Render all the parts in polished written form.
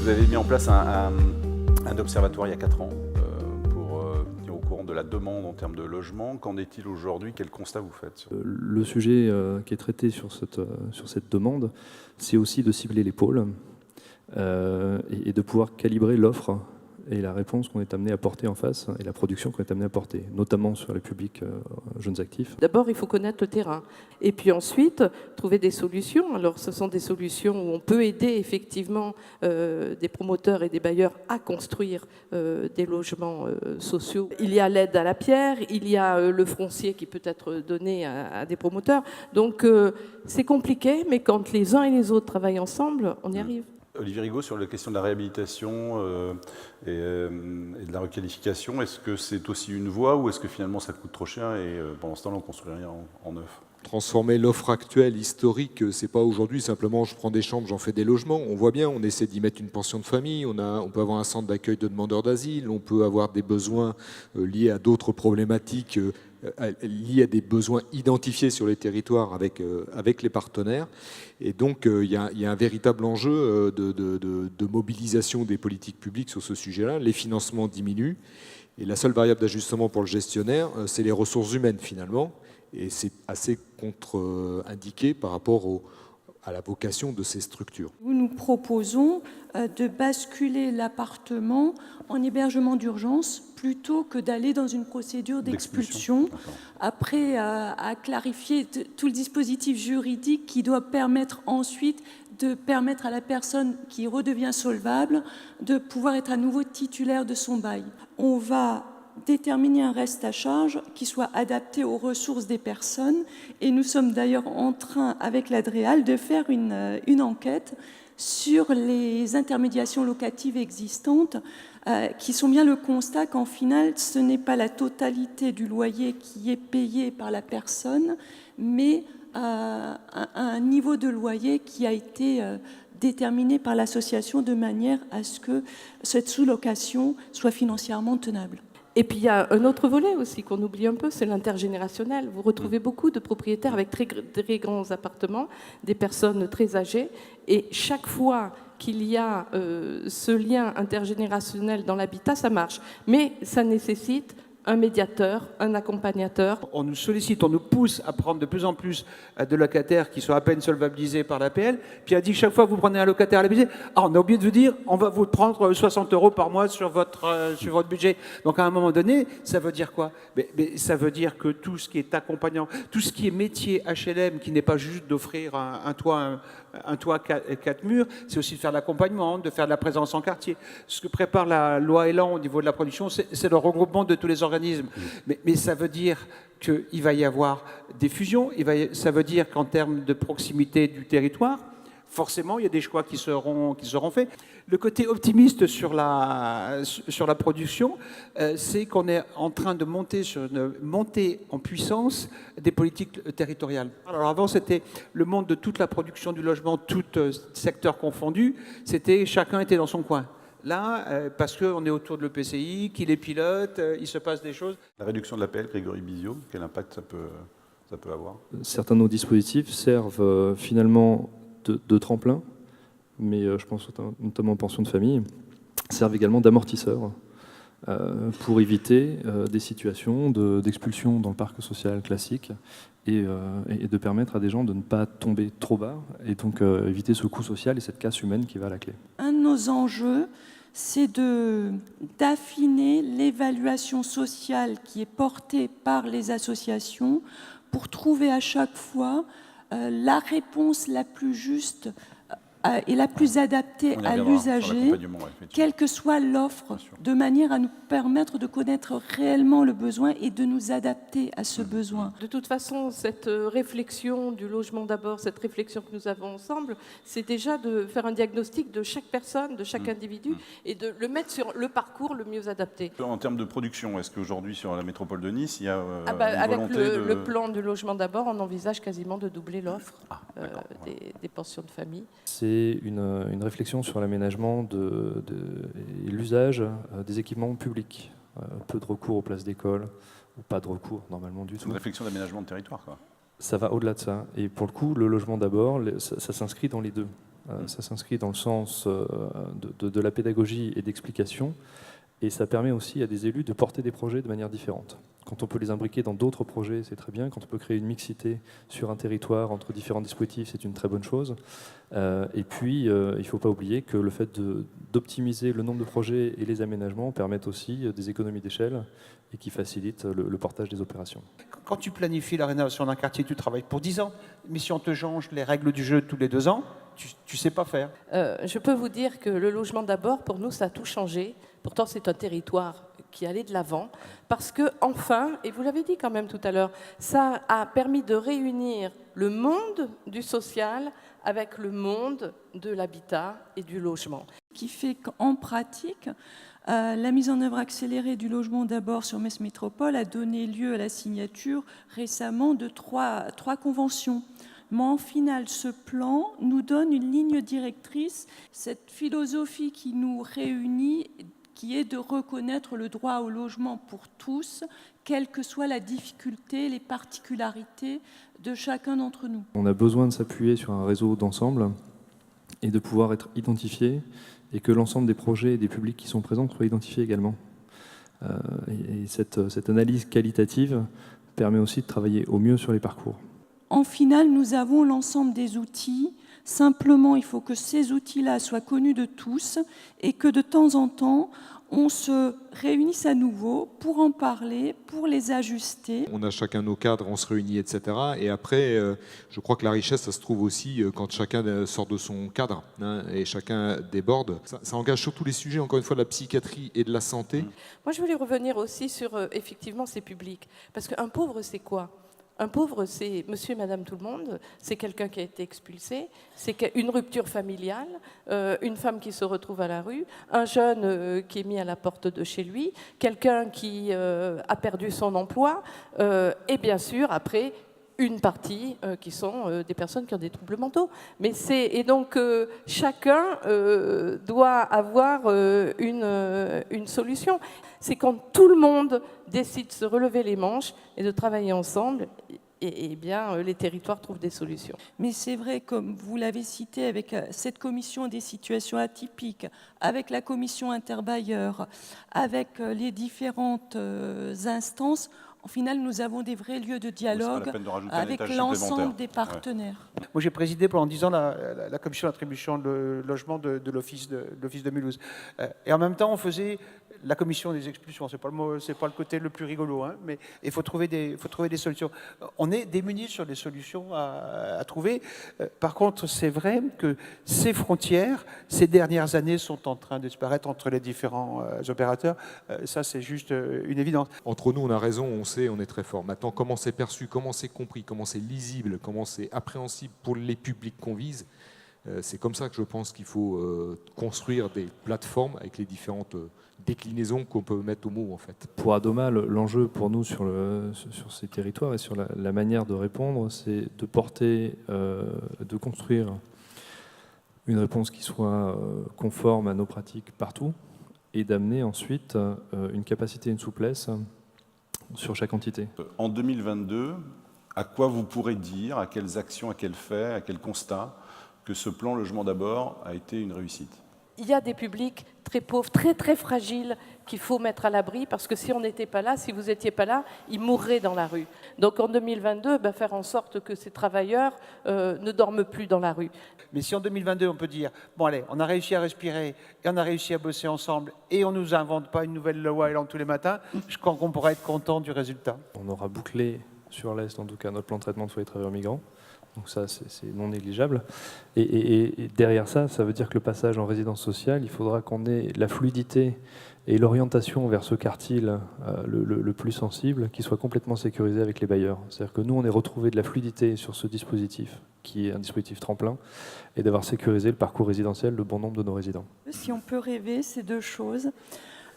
Vous avez mis en place un observatoire il y a 4 ans pour tenir au courant de la demande en termes de logement. Qu'en est-il aujourd'hui? Quel constat vous faites? Le sujet qui est traité sur cette demande, c'est aussi de cibler les pôles et de pouvoir calibrer l'offre et la réponse qu'on est amené à porter en face et la production qu'on est amené à porter, notamment sur les publics jeunes actifs. D'abord, il faut connaître le terrain. Et puis ensuite, trouver des solutions. Alors, ce sont des solutions où on peut aider effectivement des promoteurs et des bailleurs à construire des logements sociaux. Il y a l'aide à la pierre, il y a le foncier qui peut être donné à des promoteurs. Donc, c'est compliqué, mais quand les uns et les autres travaillent ensemble, on y arrive. Olivier Rigaud, sur la question de la réhabilitation et de la requalification, est-ce que c'est aussi une voie ou est-ce que finalement ça coûte trop cher et pendant ce temps-là on ne construit rien en neuf? Transformer l'offre actuelle, historique, c'est pas aujourd'hui simplement je prends des chambres, j'en fais des logements. On voit bien, on essaie d'y mettre une pension de famille, on peut avoir un centre d'accueil de demandeurs d'asile, on peut avoir des besoins liés à d'autres problématiques, liés à des besoins identifiés sur les territoires avec les partenaires. Et donc il y a un véritable enjeu de mobilisation des politiques publiques sur ce sujet-là. Les financements diminuent et la seule variable d'ajustement pour le gestionnaire, c'est les ressources humaines finalement. Et c'est assez contre-indiqué par rapport à la vocation de ces structures. Nous proposons de basculer l'appartement en hébergement d'urgence plutôt que d'aller dans une procédure d'expulsion. Après, à clarifier tout le dispositif juridique qui doit permettre ensuite de permettre à la personne qui redevient solvable de pouvoir être à nouveau titulaire de son bail. On va déterminer un reste à charge qui soit adapté aux ressources des personnes. Et nous sommes d'ailleurs en train, avec l'Adréal, de faire une enquête sur les intermédiations locatives existantes qui sont bien le constat qu'en final, ce n'est pas la totalité du loyer qui est payé par la personne, mais un niveau de loyer qui a été déterminé par l'association de manière à ce que cette sous-location soit financièrement tenable. Et puis il y a un autre volet aussi qu'on oublie un peu, c'est l'intergénérationnel. Vous retrouvez beaucoup de propriétaires avec très grands appartements, des personnes très âgées, et chaque fois qu'il y a ce lien intergénérationnel dans l'habitat, ça marche. Mais ça nécessite un médiateur, un accompagnateur. On nous sollicite, on nous pousse à prendre de plus en plus de locataires qui sont à peine solvabilisés par l'APL. Puis elle dit chaque fois que vous prenez un locataire à l'APL, on a oublié de vous dire, on va vous prendre 60 € par mois sur votre budget. Donc à un moment donné, ça veut dire quoi? Mais ça veut dire que tout ce qui est accompagnant, tout ce qui est métier HLM, qui n'est pas juste d'offrir un toit, quatre murs, c'est aussi de faire de l'accompagnement, de faire de la présence en quartier. Ce que prépare la loi Elan au niveau de la production, c'est le regroupement de tous les organismes. Mais ça veut dire qu'il va y avoir des fusions, ça veut dire qu'en termes de proximité du territoire, forcément, il y a des choix qui seront faits. Le côté optimiste sur la production, c'est qu'on est en train de monter en puissance des politiques territoriales. Alors avant, c'était le monde de toute la production du logement, tout secteur confondu, c'était chacun était dans son coin. Là, parce qu'on est autour de l'EPCI, qu'il est pilote, il se passe des choses. La réduction de l'APL, Grégory Bizio, quel impact ça peut avoir? Certains de nos dispositifs servent finalement de tremplin, mais je pense notamment aux pensions de famille, servent également d'amortisseurs pour éviter des situations d'expulsion dans le parc social classique et de permettre à des gens de ne pas tomber trop bas et donc éviter ce coût social et cette casse humaine qui va à la clé. Un de nos enjeux, c'est d'affiner l'évaluation sociale qui est portée par les associations pour trouver à chaque fois la réponse la plus juste et la plus adaptée à l'usager, quelle que soit l'offre, de manière à nous permettre de connaître réellement le besoin et de nous adapter à ce besoin. De toute façon, cette réflexion du logement d'abord, cette réflexion que nous avons ensemble, c'est déjà de faire un diagnostic de chaque personne, de chaque individu, et de le mettre sur le parcours le mieux adapté. En termes de production, est-ce qu'aujourd'hui, sur la métropole de Nice, il y a une avec volonté le plan de logement d'abord, on envisage quasiment de doubler l'offre des pensions de famille. C'est une réflexion sur l'aménagement et l'usage des équipements publics. Peu de recours aux places d'école, ou pas de recours normalement du tout. C'est une réflexion d'aménagement de territoire, quoi. Ça va au-delà de ça. Et pour le coup, le logement d'abord, ça s'inscrit dans les deux. Ça s'inscrit dans le sens de la pédagogie et d'explication. Et ça permet aussi à des élus de porter des projets de manière différente. Quand on peut les imbriquer dans d'autres projets, c'est très bien. Quand on peut créer une mixité sur un territoire entre différents dispositifs, c'est une très bonne chose. Et puis, il ne faut pas oublier que le fait d'optimiser le nombre de projets et les aménagements permettent aussi des économies d'échelle et qui facilitent le portage des opérations. Quand tu planifies la rénovation d'un quartier, tu travailles pour 10 ans. Mais si on te change les règles du jeu tous les 2 ans, tu ne sais pas faire. Je peux vous dire que le logement d'abord, pour nous, ça a tout changé. Pourtant, c'est un territoire qui allait de l'avant, parce que enfin, et vous l'avez dit quand même tout à l'heure, ça a permis de réunir le monde du social avec le monde de l'habitat et du logement. Qui fait qu'en pratique, la mise en œuvre accélérée du logement d'abord sur Metz Métropole a donné lieu à la signature récemment de trois conventions. Mais en final, ce plan nous donne une ligne directrice, cette philosophie qui nous réunit, qui est de reconnaître le droit au logement pour tous, quelle que soit la difficulté, les particularités de chacun d'entre nous. On a besoin de s'appuyer sur un réseau d'ensemble et de pouvoir être identifié, et que l'ensemble des projets et des publics qui sont présents soient identifiés également. Et cette analyse qualitative permet aussi de travailler au mieux sur les parcours. En final, nous avons l'ensemble des outils. Simplement, il faut que ces outils-là soient connus de tous et que de temps en temps, on se réunisse à nouveau pour en parler, pour les ajuster. On a chacun nos cadres, on se réunit, etc. Et après, je crois que la richesse, ça se trouve aussi quand chacun sort de son cadre, hein, et chacun déborde. Ça engage sur tous les sujets, encore une fois, de la psychiatrie et de la santé. Moi, je voulais revenir aussi sur, effectivement, ces publics. Parce qu'un pauvre, c'est quoi ? Un pauvre, c'est monsieur et madame tout le monde, c'est quelqu'un qui a été expulsé, c'est une rupture familiale, une femme qui se retrouve à la rue, un jeune qui est mis à la porte de chez lui, quelqu'un qui a perdu son emploi, et bien sûr, après, une partie qui sont des personnes qui ont des troubles mentaux. Et donc, chacun doit avoir une solution. C'est quand tout le monde décide de se relever les manches et de travailler ensemble, et bien, les territoires trouvent des solutions. Mais c'est vrai, comme vous l'avez cité, avec cette commission des situations atypiques, avec la commission interbailleurs, avec les différentes instances, au final, nous avons des vrais lieux de dialogue avec l'ensemble des partenaires. Ouais. Moi, j'ai présidé pendant 10 ans la commission d'attribution de logement de l'Office de Mulhouse. Et en même temps, on faisait la commission des expulsions. C'est pas le côté le plus rigolo, hein, mais il faut trouver des solutions. On est démunis sur des solutions à trouver. Par contre, c'est vrai que ces frontières, ces dernières années, sont en train de disparaître entre les différents opérateurs. Ça, c'est juste une évidence. Entre nous, on a raison, on sait, on est très fort. Maintenant, comment c'est perçu, comment c'est compris, comment c'est lisible, comment c'est appréhensible pour les publics qu'on vise, c'est comme ça que je pense qu'il faut construire des plateformes avec les différentes déclinaisons qu'on peut mettre au mot, en fait. Pour Adoma, l'enjeu pour nous sur ces territoires et sur la manière de répondre, c'est de porter, de construire une réponse qui soit conforme à nos pratiques partout et d'amener ensuite une capacité, une souplesse sur chaque entité. En 2022, à quoi vous pourrez dire, à quelles actions, à quels faits, à quels constats, que ce plan Logement d'abord a été une réussite? Il y a des publics très pauvres, très très fragiles qu'il faut mettre à l'abri parce que si on n'était pas là, si vous n'étiez pas là, ils mourraient dans la rue. Donc en 2022, faire en sorte que ces travailleurs ne dorment plus dans la rue. Mais si en 2022, on peut dire, bon allez, on a réussi à respirer et on a réussi à bosser ensemble et on ne nous invente pas une nouvelle loi Elan tous les matins, je crois qu'on pourra être content du résultat. On aura bouclé sur l'Est, en tout cas, notre plan de traitement de foyers travailleurs migrants. Donc ça, c'est non négligeable. Et derrière ça, ça veut dire que le passage en résidence sociale, il faudra qu'on ait la fluidité et l'orientation vers ce quartile le plus sensible, qui soit complètement sécurisé avec les bailleurs. C'est-à-dire que nous, on ait retrouvé de la fluidité sur ce dispositif, qui est un dispositif tremplin, et d'avoir sécurisé le parcours résidentiel de bon nombre de nos résidents. Si on peut rêver, c'est deux choses.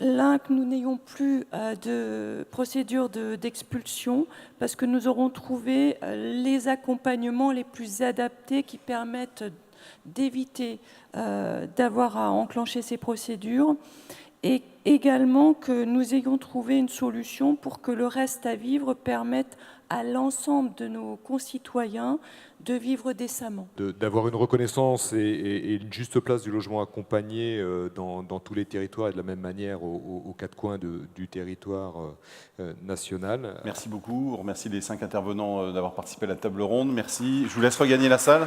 L'un, que nous n'ayons plus de procédure d'expulsion parce que nous aurons trouvé les accompagnements les plus adaptés qui permettent d'éviter d'avoir à enclencher ces procédures. et également que nous ayons trouvé une solution pour que le reste à vivre permette à l'ensemble de nos concitoyens de vivre décemment. D'avoir une reconnaissance et une juste place du logement accompagné dans tous les territoires et de la même manière aux quatre coins du territoire national. Merci beaucoup. On remercie les 5 intervenants d'avoir participé à la table ronde. Merci. Je vous laisse regagner la salle.